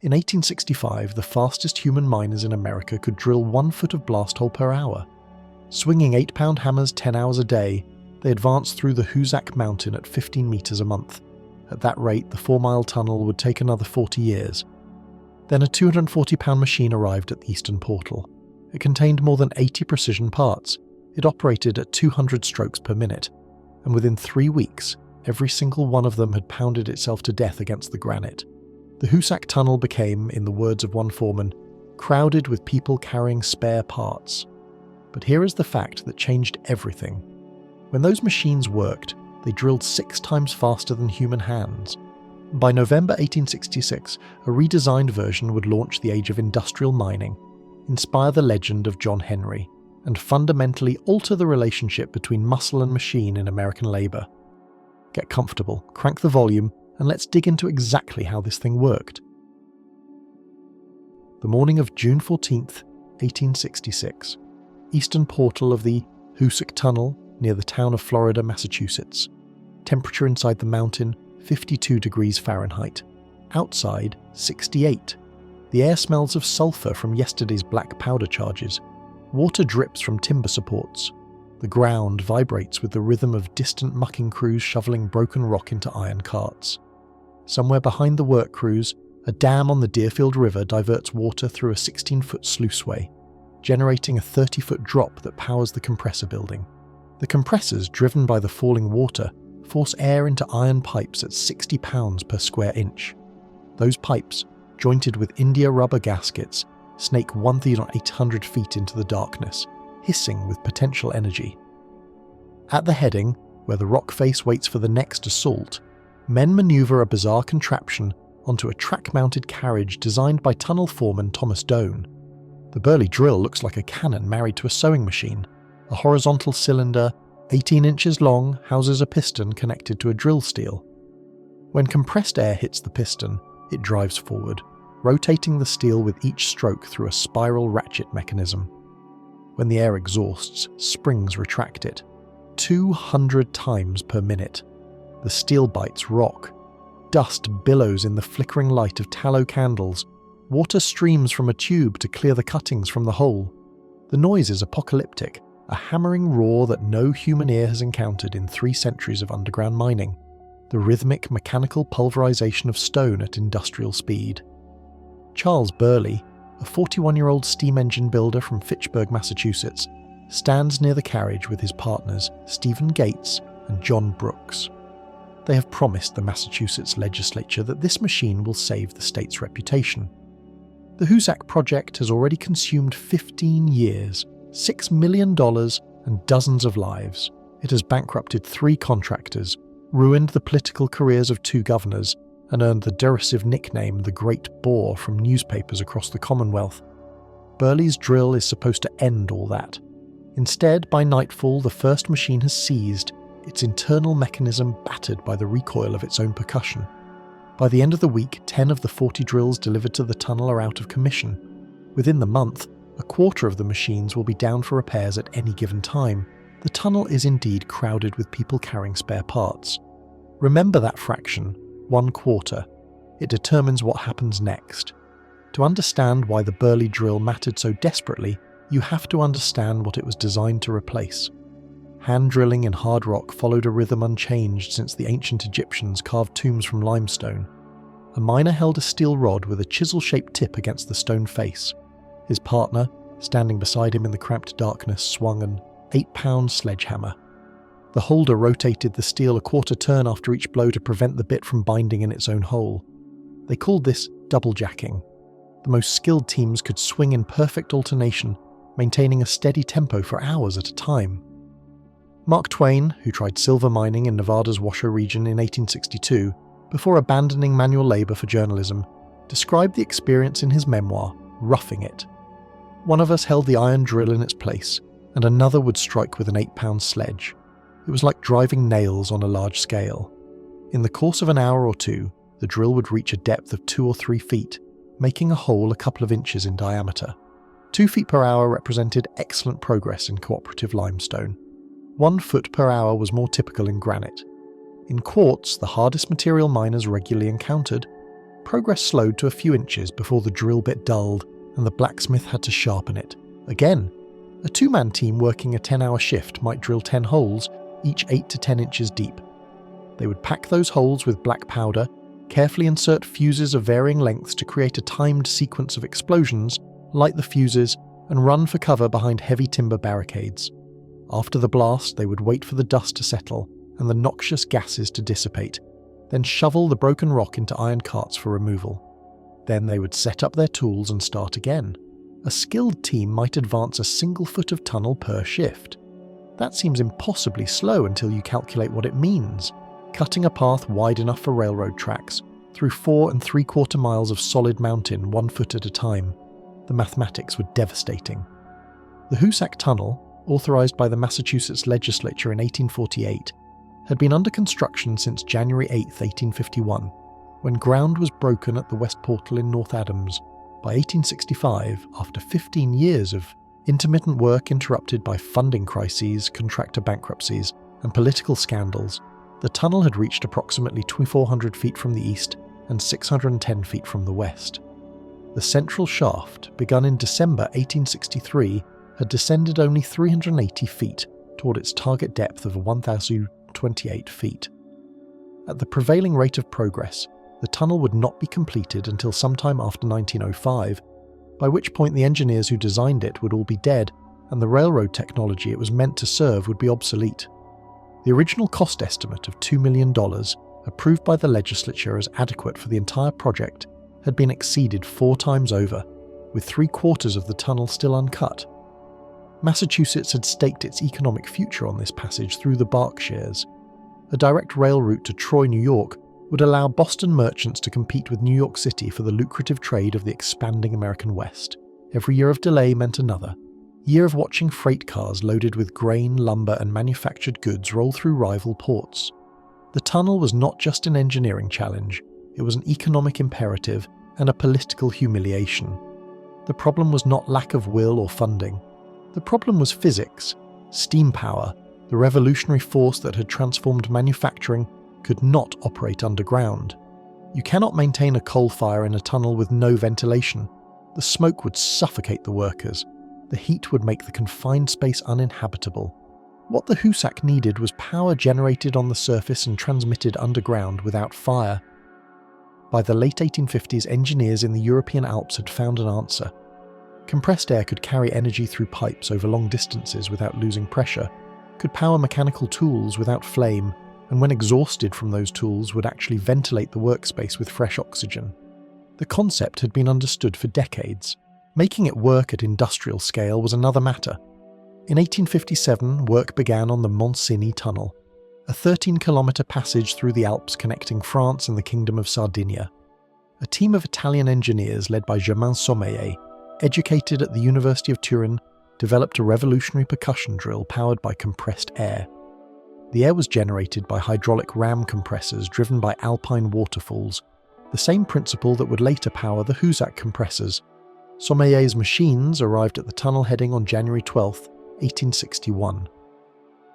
In 1865, the fastest human miners in America could drill 1 foot of blast hole per hour. Swinging 8-pound hammers 10 hours a day, they advanced through the Hoosac mountain at 15 metres a month. At that rate, the 4-mile tunnel would take another 40 years. Then a 240-pound machine arrived at the eastern portal. It contained more than 80 precision parts. It operated at 200 strokes per minute, and within 3 weeks, every single one of them had pounded itself to death against the granite. The Hoosac tunnel became, in the words of one foreman, crowded with people carrying spare parts. But here is the fact that changed everything. When those machines worked, they drilled 6 times faster than human hands. By November 1866, a redesigned version would launch the age of industrial mining, inspire the legend of John Henry, and fundamentally alter the relationship between muscle and machine in American labour. Get comfortable, crank the volume, and let's dig into exactly how this thing worked. The morning of June 14th, 1866. Eastern portal of the Hoosac Tunnel near the town of Florida, Massachusetts. Temperature inside the mountain, 52 degrees Fahrenheit. Outside, 68. The air smells of sulphur from yesterday's black powder charges. Water drips from timber supports. The ground vibrates with the rhythm of distant mucking crews shoveling broken rock into iron carts. Somewhere behind the work crews, a dam on the Deerfield River diverts water through a 16-foot sluiceway, generating a 30-foot drop that powers the compressor building. The compressors, driven by the falling water, force air into iron pipes at 60 pounds per square inch. Those pipes, jointed with India rubber gaskets, snake 1,800 feet into the darkness, hissing with potential energy. At the heading, where the rock face waits for the next assault, men maneuver a bizarre contraption onto a track-mounted carriage designed by tunnel foreman Thomas Doane. The Burleigh drill looks like a cannon married to a sewing machine. A horizontal cylinder, 18 inches long, houses a piston connected to a drill steel. When compressed air hits the piston, it drives forward, rotating the steel with each stroke through a spiral ratchet mechanism. When the air exhausts, springs retract it. 200 times per minute. The steel bites rock. Dust billows in the flickering light of tallow candles. Water streams from a tube to clear the cuttings from the hole. The noise is apocalyptic, a hammering roar that no human ear has encountered in 3 centuries of underground mining. The rhythmic, mechanical pulverization of stone at industrial speed. Charles Burleigh, a 41-year-old steam engine builder from Fitchburg, Massachusetts, stands near the carriage with his partners Stephen Gates and John Brooks. They have promised the Massachusetts legislature that this machine will save the state's reputation. The Hoosac project has already consumed 15 years, $6 million, and dozens of lives. It has bankrupted 3 contractors, ruined the political careers of 2 governors, and earned the derisive nickname the Great Bore from newspapers across the Commonwealth. Burleigh's drill is supposed to end all that. Instead, by nightfall, the first machine has seized, its internal mechanism battered by the recoil of its own percussion. By the end of the week, 10 of the 40 drills delivered to the tunnel are out of commission. Within the month, a quarter of the machines will be down for repairs at any given time. The tunnel is indeed crowded with people carrying spare parts. Remember that fraction, 1/4. It determines what happens next. To understand why the Burleigh drill mattered so desperately, you have to understand what it was designed to replace. Hand drilling in hard rock followed a rhythm unchanged since the ancient Egyptians carved tombs from limestone. A miner held a steel rod with a chisel-shaped tip against the stone face. His partner, standing beside him in the cramped darkness, swung an 8-pound sledgehammer. The holder rotated the steel a quarter turn after each blow to prevent the bit from binding in its own hole. They called this double jacking. The most skilled teams could swing in perfect alternation, maintaining a steady tempo for hours at a time. Mark Twain, who tried silver mining in Nevada's Washoe region in 1862, before abandoning manual labour for journalism, described the experience in his memoir, Roughing It. One of us held the iron drill in its place, and another would strike with an 8-pound sledge. It was like driving nails on a large scale. In the course of an hour or 2, the drill would reach a depth of 2 or 3 feet, making a hole a couple of inches in diameter. 2 feet per hour represented excellent progress in cooperative limestone. 1 foot per hour was more typical in granite. In quartz, the hardest material miners regularly encountered, progress slowed to a few inches before the drill bit dulled and the blacksmith had to sharpen it. Again, a two-man team working a 10-hour shift might drill 10 holes, each 8 to 10 inches deep. They would pack those holes with black powder, carefully insert fuses of varying lengths to create a timed sequence of explosions, light the fuses, and run for cover behind heavy timber barricades. After the blast, they would wait for the dust to settle and the noxious gases to dissipate, then shovel the broken rock into iron carts for removal. Then they would set up their tools and start again. A skilled team might advance a single foot of tunnel per shift. That seems impossibly slow until you calculate what it means. Cutting a path wide enough for railroad tracks, through 4 3/4 miles of solid mountain 1 foot at a time. The mathematics were devastating. The Hoosac Tunnel, authorised by the Massachusetts legislature in 1848, had been under construction since January 8, 1851, when ground was broken at the West Portal in North Adams. By 1865, after 15 years of intermittent work interrupted by funding crises, contractor bankruptcies, and political scandals, the tunnel had reached approximately 2,400 feet from the east and 610 feet from the west. The central shaft, begun in December 1863, had descended only 380 feet toward its target depth of 1,028 feet. At the prevailing rate of progress, the tunnel would not be completed until sometime after 1905, by which point the engineers who designed it would all be dead and the railroad technology it was meant to serve would be obsolete. The original cost estimate of $2 million, approved by the legislature as adequate for the entire project, had been exceeded 4 times over, with 3/4 of the tunnel still uncut. Massachusetts had staked its economic future on this passage through the Berkshires. A direct rail route to Troy, New York, would allow Boston merchants to compete with New York City for the lucrative trade of the expanding American West. Every year of delay meant another year of watching freight cars loaded with grain, lumber, and manufactured goods roll through rival ports. The tunnel was not just an engineering challenge, it was an economic imperative and a political humiliation. The problem was not lack of will or funding. The problem was physics. Steam power, the revolutionary force that had transformed manufacturing, could not operate underground. You cannot maintain a coal fire in a tunnel with no ventilation. The smoke would suffocate the workers. The heat would make the confined space uninhabitable. What the Hoosac needed was power generated on the surface and transmitted underground without fire. By the late 1850s, engineers in the European Alps had found an answer. Compressed air could carry energy through pipes over long distances without losing pressure, could power mechanical tools without flame, and when exhausted from those tools would actually ventilate the workspace with fresh oxygen. The concept had been understood for decades. Making it work at industrial scale was another matter. In 1857, work began on the Mont-Cenis Tunnel, a 13-kilometre passage through the Alps connecting France and the Kingdom of Sardinia. A team of Italian engineers led by Germain Sommeil, educated at the University of Turin, developed a revolutionary percussion drill powered by compressed air. The air was generated by hydraulic ram compressors driven by Alpine waterfalls, the same principle that would later power the Hoosac compressors. Sommeil's machines arrived at the tunnel heading on January 12, 1861.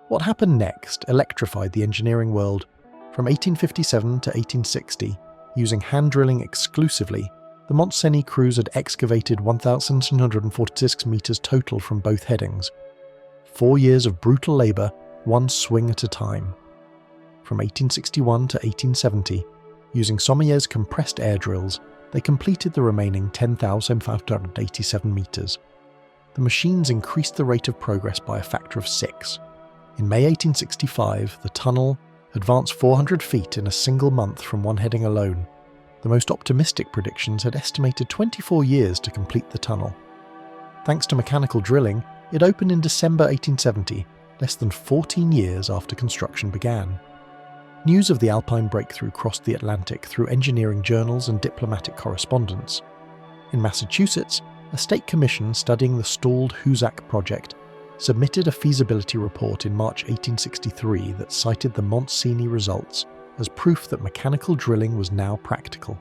What happened next electrified the engineering world. From 1857 to 1860, using hand drilling exclusively, the Mont-Cenis crews had excavated 1,746 metres total from both headings. 4 years of brutal labour, one swing at a time. From 1861 to 1870, using Sommeil's compressed air drills, they completed the remaining 10,587 metres. The machines increased the rate of progress by a factor of 6. In May 1865, the tunnel advanced 400 feet in a single month from one heading alone. The most optimistic predictions had estimated 24 years to complete the tunnel. Thanks to mechanical drilling, it opened in December 1870, less than 14 years after construction began. News of the Alpine breakthrough crossed the Atlantic through engineering journals and diplomatic correspondence. In Massachusetts, a state commission studying the stalled Hoosac project submitted a feasibility report in March 1863 that cited the Mont-Cenis results as proof that mechanical drilling was now practical.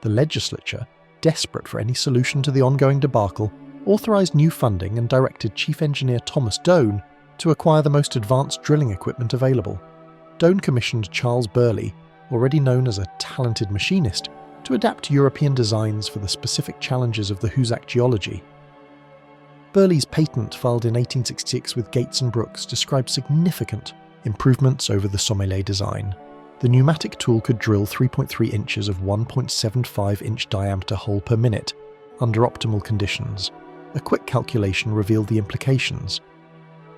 The legislature, desperate for any solution to the ongoing debacle, authorised new funding and directed Chief Engineer Thomas Doane to acquire the most advanced drilling equipment available. Doane commissioned Charles Burleigh, already known as a talented machinist, to adapt European designs for the specific challenges of the Hoosac geology. Burleigh's patent, filed in 1866 with Gates and Brooks, described significant improvements over the Sommelet design. The pneumatic tool could drill 3.3 inches of 1.75-inch diameter hole per minute under optimal conditions. A quick calculation revealed the implications.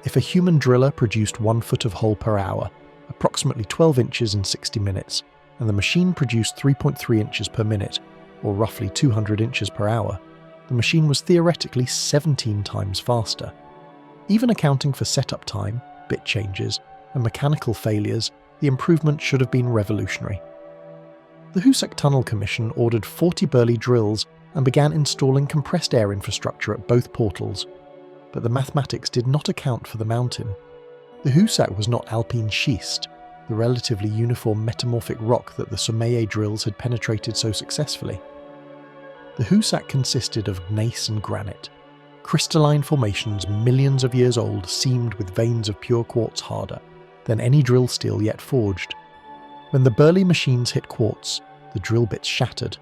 If a human driller produced 1 foot of hole per hour, approximately 12 inches in 60 minutes, and the machine produced 3.3 inches per minute, or roughly 200 inches per hour, the machine was theoretically 17 times faster. Even accounting for setup time, bit changes, and mechanical failures, the improvement should have been revolutionary. The Hoosac Tunnel Commission ordered 40 Burleigh drills and began installing compressed air infrastructure at both portals, but the mathematics did not account for the mountain. The Hoosac was not Alpine schist, the relatively uniform metamorphic rock that the Sommelet drills had penetrated so successfully. The Hoosac consisted of gneiss and granite, crystalline formations millions of years old seamed with veins of pure quartz harder than any drill steel yet forged. When the Burleigh machines hit quartz, the drill bits shattered.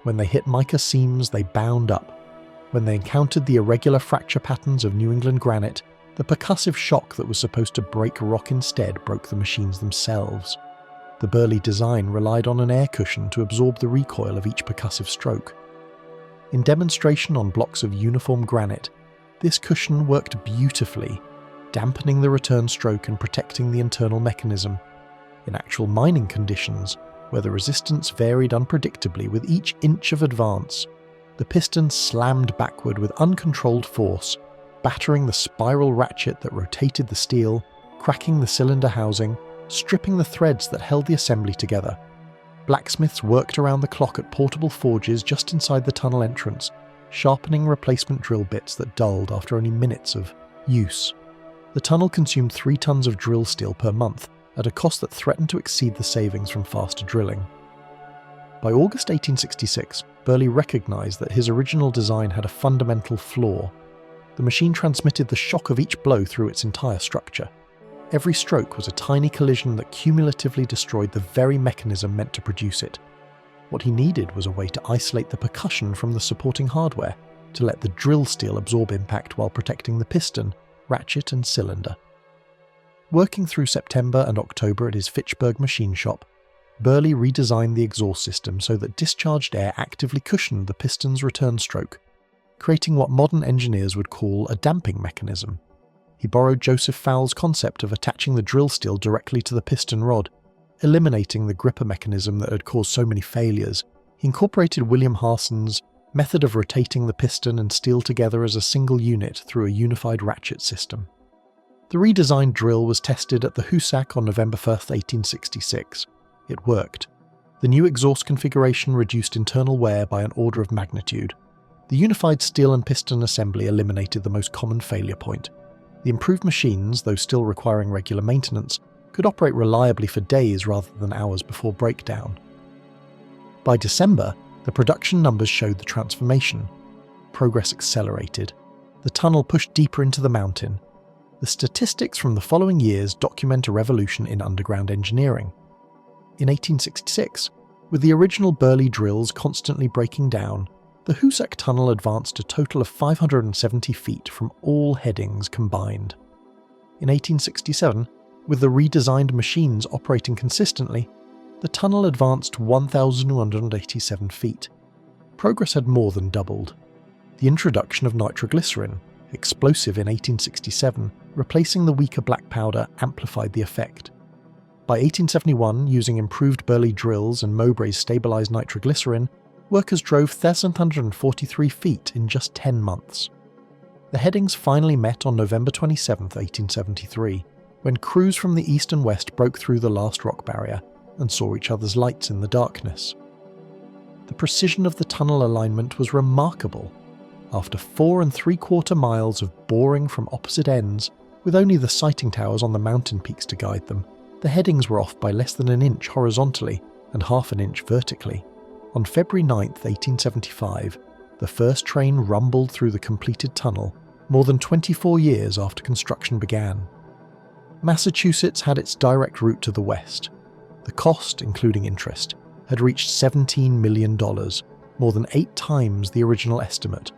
When they hit mica seams, they bound up. When they encountered the irregular fracture patterns of New England granite, the percussive shock that was supposed to break rock instead broke the machines themselves. The Burleigh design relied on an air cushion to absorb the recoil of each percussive stroke. In demonstration on blocks of uniform granite, this cushion worked beautifully, dampening the return stroke and protecting the internal mechanism. In actual mining conditions, where the resistance varied unpredictably with each inch of advance, the piston slammed backward with uncontrolled force, battering the spiral ratchet that rotated the steel, cracking the cylinder housing, stripping the threads that held the assembly together. Blacksmiths worked around the clock at portable forges just inside the tunnel entrance, sharpening replacement drill bits that dulled after only minutes of use. The tunnel consumed 3 tons of drill steel per month, at a cost that threatened to exceed the savings from faster drilling. By August 1866, Burleigh recognised that his original design had a fundamental flaw. The machine transmitted the shock of each blow through its entire structure. Every stroke was a tiny collision that cumulatively destroyed the very mechanism meant to produce it. What he needed was a way to isolate the percussion from the supporting hardware, to let the drill steel absorb impact while protecting the piston, ratchet and cylinder. Working through September and October at his Fitchburg machine shop, Burleigh redesigned the exhaust system so that discharged air actively cushioned the piston's return stroke, creating what modern engineers would call a damping mechanism. He borrowed Joseph Fowle's concept of attaching the drill steel directly to the piston rod, eliminating the gripper mechanism that had caused so many failures. He incorporated William Harson's method of rotating the piston and steel together as a single unit through a unified ratchet system. The redesigned drill was tested at the Hoosac on November 1, 1866. It worked. The new exhaust configuration reduced internal wear by an order of magnitude. The unified steel and piston assembly eliminated the most common failure point. The improved machines, though still requiring regular maintenance, could operate reliably for days rather than hours before breakdown. By December, the production numbers showed the transformation. Progress accelerated. The tunnel pushed deeper into the mountain. The statistics from the following years document a revolution in underground engineering. In 1866, with the original Burleigh drills constantly breaking down, the Hoosac tunnel advanced a total of 570 feet from all headings combined. In 1867, with the redesigned machines operating consistently, the tunnel advanced 1,187 feet. Progress had more than doubled. The introduction of nitroglycerin, explosive in 1867, replacing the weaker black powder, amplified the effect. By 1871, using improved Burleigh drills and Mowbray's stabilised nitroglycerin, workers drove 1,343 feet in just 10 months. The headings finally met on November 27, 1873, when crews from the east and west broke through the last rock barrier and saw each other's lights in the darkness. The precision of the tunnel alignment was remarkable. After 4 3/4 miles of boring from opposite ends, with only the sighting towers on the mountain peaks to guide them, the headings were off by less than an inch horizontally and half an inch vertically. On February 9, 1875, the first train rumbled through the completed tunnel, more than 24 years after construction began. Massachusetts had its direct route to the west. The cost, including interest, had reached $17 million, more than 8 times the original estimate.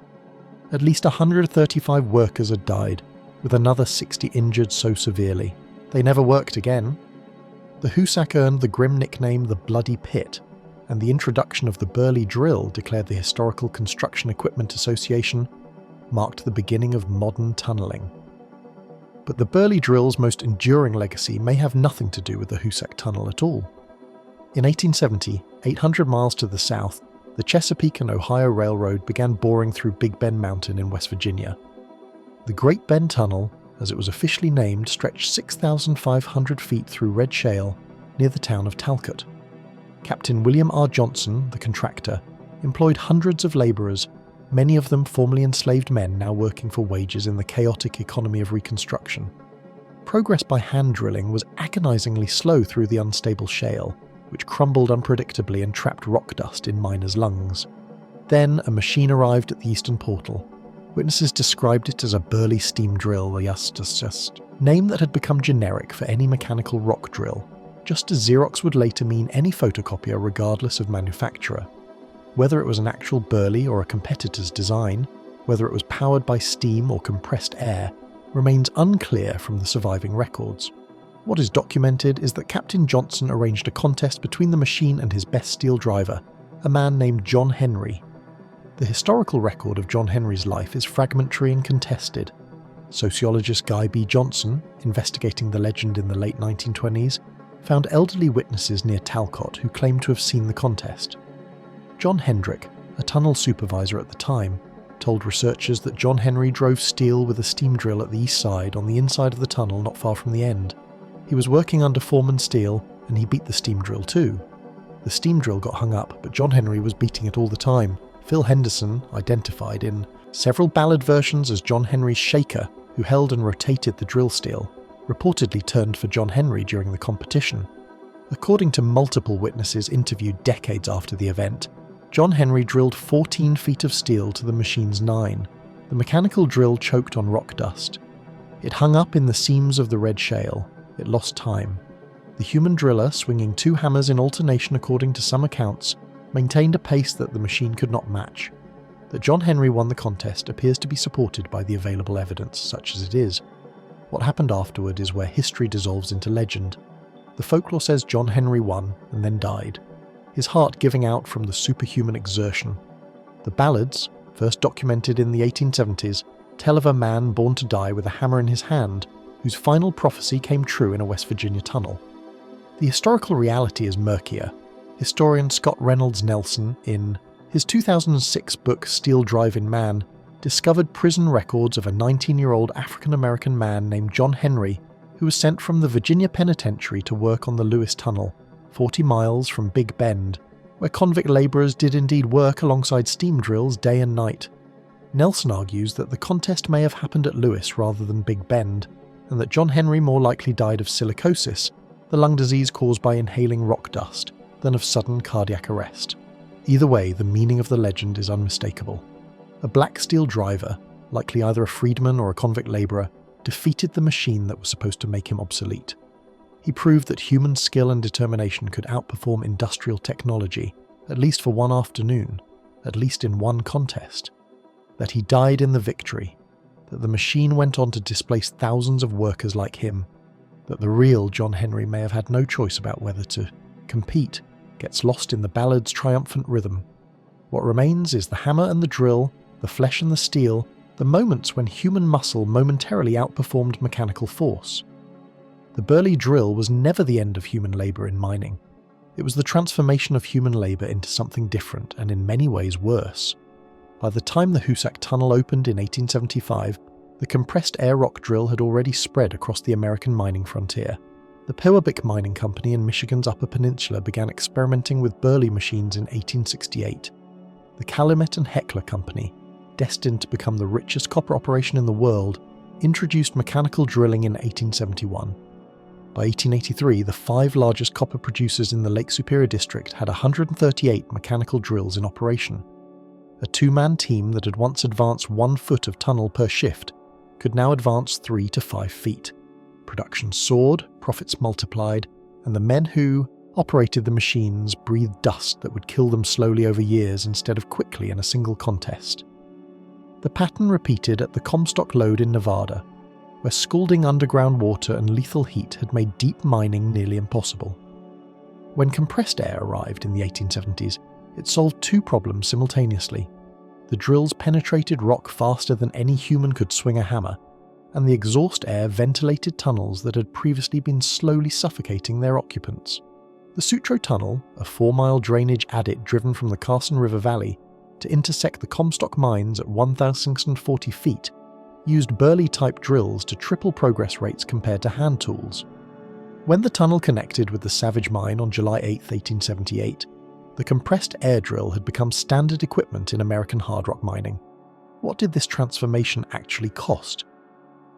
At least 135 workers had died, with another 60 injured so severely they never worked again. The Hoosac earned the grim nickname the Bloody Pit, and the introduction of the Burleigh drill, declared the Historical Construction Equipment Association, marked the beginning of modern tunnelling. But the Burleigh drill's most enduring legacy may have nothing to do with the Hoosac Tunnel at all. In 1870, 800 miles to the south, the Chesapeake and Ohio Railroad began boring through Big Bend Mountain in West Virginia. The Great Bend Tunnel, as it was officially named, stretched 6,500 feet through red shale near the town of Talcott. Captain William R. Johnson, the contractor, employed hundreds of labourers, many of them formerly enslaved men now working for wages in the chaotic economy of Reconstruction. Progress by hand drilling was agonisingly slow through the unstable shale, which crumbled unpredictably and trapped rock dust in miners' lungs. Then a machine arrived at the eastern portal. Witnesses described it as a Burleigh steam drill, name that had become generic for any mechanical rock drill, just as Xerox would later mean any photocopier regardless of manufacturer. Whether it was an actual Burleigh or a competitor's design, whether it was powered by steam or compressed air, remains unclear from the surviving records. What is documented is that Captain Johnson arranged a contest between the machine and his best steel driver, a man named John Henry. The historical record of John Henry's life is fragmentary and contested. Sociologist Guy B. Johnson, investigating the legend in the late 1920s, found elderly witnesses near Talcott who claimed to have seen the contest. John Hendrick, a tunnel supervisor at the time, told researchers that John Henry drove steel with a steam drill at the east side on the inside of the tunnel not far from the end. He was working under foreman steel, and he beat the steam drill too. The steam drill got hung up, but John Henry was beating it all the time. Phil Henderson, identified in several ballad versions as John Henry's shaker, who held and rotated the drill steel, reportedly turned for John Henry during the competition. According to multiple witnesses interviewed decades after the event, John Henry drilled 14 feet of steel to the machine's 9. The mechanical drill choked on rock dust. It hung up in the seams of the red shale. It lost time. The human driller, swinging 2 hammers in alternation according to some accounts, maintained a pace that the machine could not match. That John Henry won the contest appears to be supported by the available evidence, such as it is. What happened afterward is where history dissolves into legend. The folklore says John Henry won and then died, his heart giving out from the superhuman exertion. The ballads, first documented in the 1870s, tell of a man born to die with a hammer in his hand, whose final prophecy came true in a West Virginia tunnel. The historical reality is murkier. Historian Scott Reynolds Nelson, in his 2006 book Steel Driving Man, discovered prison records of a 19-year-old African-American man named John Henry, who was sent from the Virginia Penitentiary to work on the Lewis Tunnel, 40 miles from Big Bend, where convict labourers did indeed work alongside steam drills day and night. Nelson argues that the contest may have happened at Lewis rather than Big Bend, and that John Henry more likely died of silicosis, the lung disease caused by inhaling rock dust, than of sudden cardiac arrest. Either way, the meaning of the legend is unmistakable. A black steel driver, likely either a freedman or a convict labourer, defeated the machine that was supposed to make him obsolete. He proved that human skill and determination could outperform industrial technology, at least for one afternoon, at least in one contest. That he died in the victory, that the machine went on to displace thousands of workers like him, that the real John Henry may have had no choice about whether to compete, gets lost in the ballad's triumphant rhythm. What remains is the hammer and the drill, the flesh and the steel, the moments when human muscle momentarily outperformed mechanical force. The Burleigh drill was never the end of human labour in mining. It was the transformation of human labour into something different and in many ways worse. By the time the Hoosac Tunnel opened in 1875, the compressed air rock drill had already spread across the American mining frontier. The Pewabic Mining Company in Michigan's Upper Peninsula began experimenting with Burleigh machines in 1868. The Calumet and Heckler Company, destined to become the richest copper operation in the world, introduced mechanical drilling in 1871. By 1883, the 5 largest copper producers in the Lake Superior District had 138 mechanical drills in operation. A 2-man team that had once advanced 1 foot of tunnel per shift could now advance 3 to 5 feet. Production soared, profits multiplied, and the men who, operated the machines breathed dust that would kill them slowly over years instead of quickly in a single contest. The pattern repeated at the Comstock Lode in Nevada, where scalding underground water and lethal heat had made deep mining nearly impossible. When compressed air arrived in the 1870s, it solved two problems simultaneously. The drills penetrated rock faster than any human could swing a hammer, and the exhaust air ventilated tunnels that had previously been slowly suffocating their occupants. The Sutro Tunnel, a 4-mile drainage adit driven from the Carson River Valley to intersect the Comstock mines at 1,040 feet, used Burleigh-type drills to triple progress rates compared to hand tools. When the tunnel connected with the Savage Mine on July 8, 1878, the compressed air drill had become standard equipment in American hard rock mining. What did this transformation actually cost?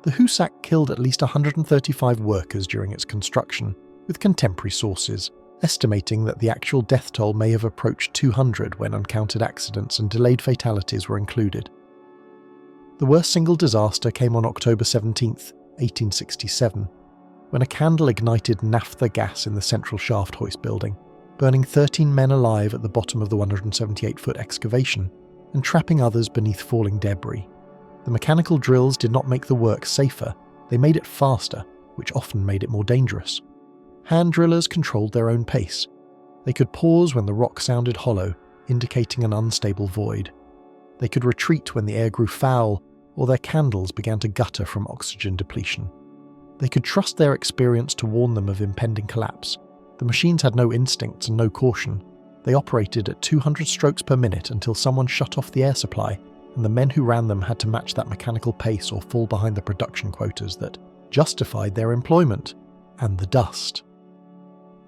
The Hoosac killed at least 135 workers during its construction, with contemporary sources estimating that the actual death toll may have approached 200 when uncounted accidents and delayed fatalities were included. The worst single disaster came on October 17, 1867, when a candle ignited naphtha gas in the central shaft hoist building, burning 13 men alive at the bottom of the 178-foot excavation and trapping others beneath falling debris. The mechanical drills did not make the work safer, they made it faster, which often made it more dangerous. Hand drillers controlled their own pace. They could pause when the rock sounded hollow, indicating an unstable void. They could retreat when the air grew foul or their candles began to gutter from oxygen depletion. They could trust their experience to warn them of impending collapse. The machines had no instincts and no caution. They operated at 200 strokes per minute until someone shut off the air supply, and the men who ran them had to match that mechanical pace or fall behind the production quotas that justified their employment, and the dust.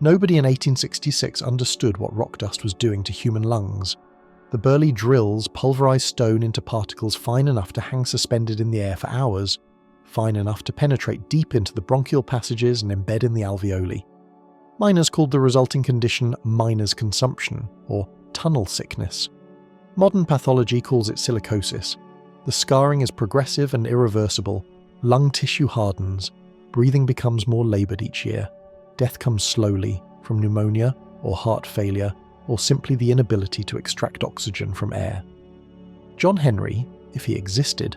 Nobody in 1866 understood what rock dust was doing to human lungs. The Burleigh drills pulverized stone into particles fine enough to hang suspended in the air for hours, fine enough to penetrate deep into the bronchial passages and embed in the alveoli. Miners called the resulting condition miner's consumption, or tunnel sickness. Modern pathology calls it silicosis. The scarring is progressive and irreversible, lung tissue hardens, breathing becomes more laboured each year. Death comes slowly, from pneumonia or heart failure, or simply the inability to extract oxygen from air. John Henry, if he existed,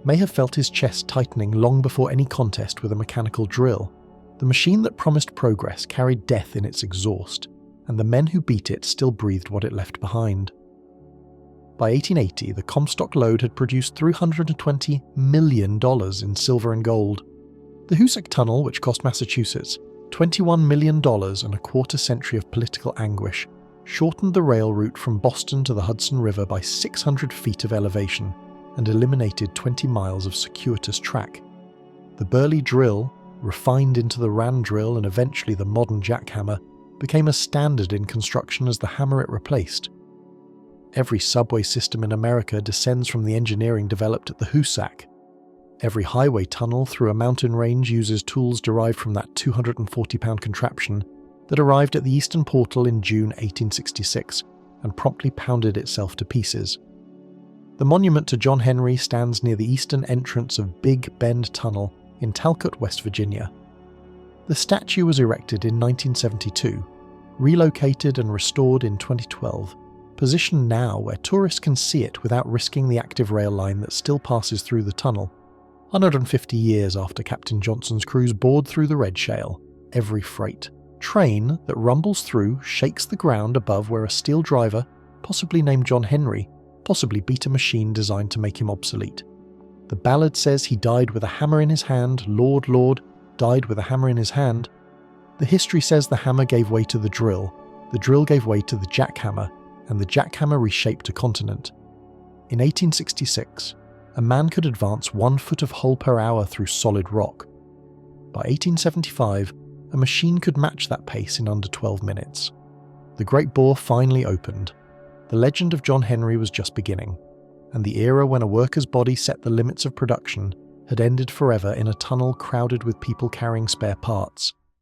may have felt his chest tightening long before any contest with a mechanical drill. The machine that promised progress carried death in its exhaust, and the men who beat it still breathed what it left behind. By 1880, the Comstock Lode had produced $320 million in silver and gold. The Hoosac Tunnel, which cost Massachusetts $21 million and a quarter-century of political anguish, shortened the rail route from Boston to the Hudson River by 600 feet of elevation and eliminated 20 miles of circuitous track. The Burleigh drill, refined into the Rand drill and eventually the modern jackhammer, became as standard in construction as the hammer it replaced. Every subway system in America descends from the engineering developed at the Hoosac. Every highway tunnel through a mountain range uses tools derived from that 240-pound contraption that arrived at the Eastern Portal in June 1866 and promptly pounded itself to pieces. The monument to John Henry stands near the eastern entrance of Big Bend Tunnel in Talcott, West Virginia. The statue was erected in 1972, relocated and restored in 2012, positioned now where tourists can see it without risking the active rail line that still passes through the tunnel. 150 years after Captain Johnson's crews bored through the red shale, every freight train that rumbles through shakes the ground above where a steel driver, possibly named John Henry, possibly beat a machine designed to make him obsolete. The ballad says he died with a hammer in his hand, Lord, Lord, died with a hammer in his hand. The history says the hammer gave way to the drill gave way to the jackhammer, and the jackhammer reshaped a continent. In 1866, a man could advance 1 foot of hole per hour through solid rock. By 1875, a machine could match that pace in under 12 minutes. The Great Bore finally opened. The legend of John Henry was just beginning, and the era when a worker's body set the limits of production had ended forever in a tunnel crowded with people carrying spare parts.